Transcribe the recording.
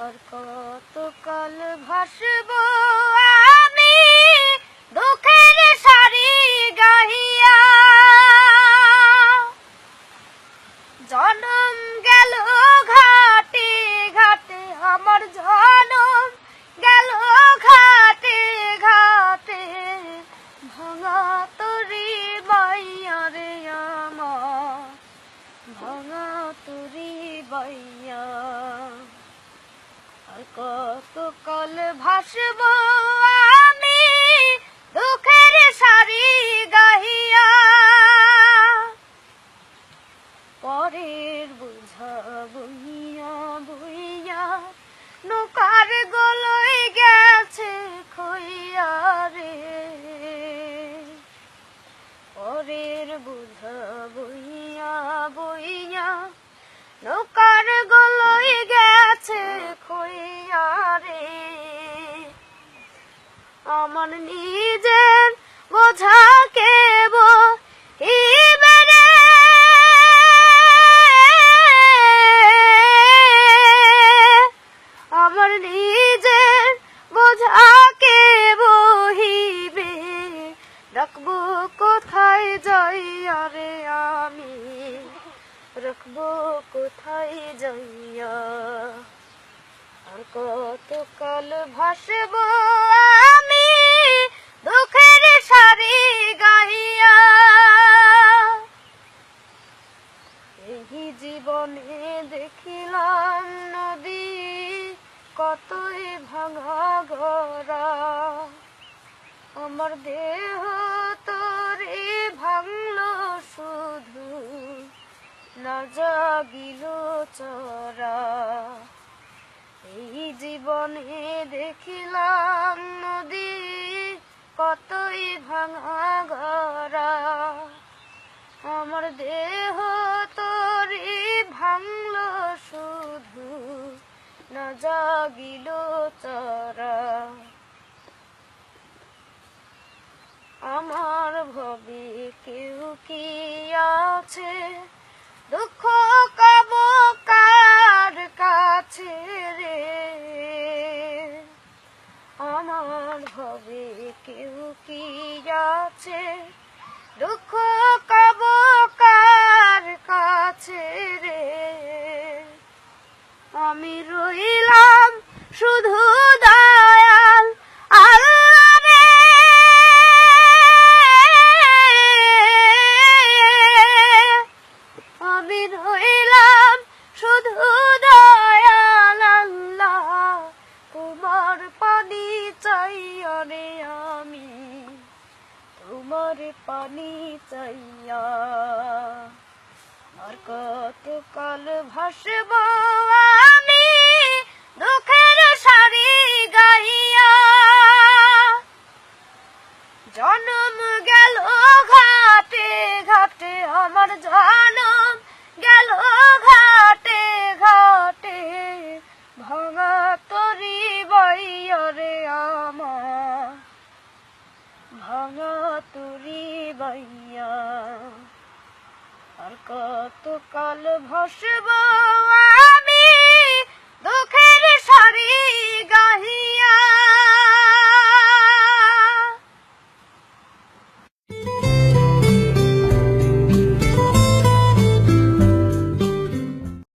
আর কতকাল ভাসবো আমি দুঃখের সারি গাহিয়া। জনম গেল ঘাটে ঘাটে, আমার জনম গেল ঘাটে ঘাটে, ভাঙা তরি বাইয়া রে আমার, ভাঙা তরি বাইয়া। আর কতকাল ভাসবো আমি দুঃখের সারি গাহিয়া। পরের বোঝা বইয়া বইয়া নৌকার গলই গেছে খইয়া রে। পরের বোঝা বইয়া বইয়া নৌকার গলই গেছে খইয়া রে। আমার নিজের বোঝা বহিবে রে, আমার নিজের বোঝাকে বহিবে। রাখবো কোথায় যাইয়া রে আমি, রাখবো কোথায় যাইয়া। আর কতকাল ভাসবো আমি দুঃখের সারি গাহিয়া। এই জীবনে দেখিলাম নদী কতই ভাঙা গড়া, আমার দেহ তোরে ভাঙলো শুধু না জাগিল চরা। এই জীবনে দেখিলাম নদী কতই ভাঙা গড়া, আমার দেহ তোরে ভাঙলো শুধু না জাগিল চরা। আমার ভবে কেউ কি আছে, দুঃখ কব কার কাছে রে। আমার ভবে কেউ কি আছে, দুঃখ কব কার কাছে রে। আমি রইলাম শুধু দয়াল আল্লাহ রে। আমি রইলাম শুধু দয়াল আল্লাহ, তোমার পানি চাইয়া রে আমি, তোমার পানি চাইয়া। আর কতকাল ভাসবো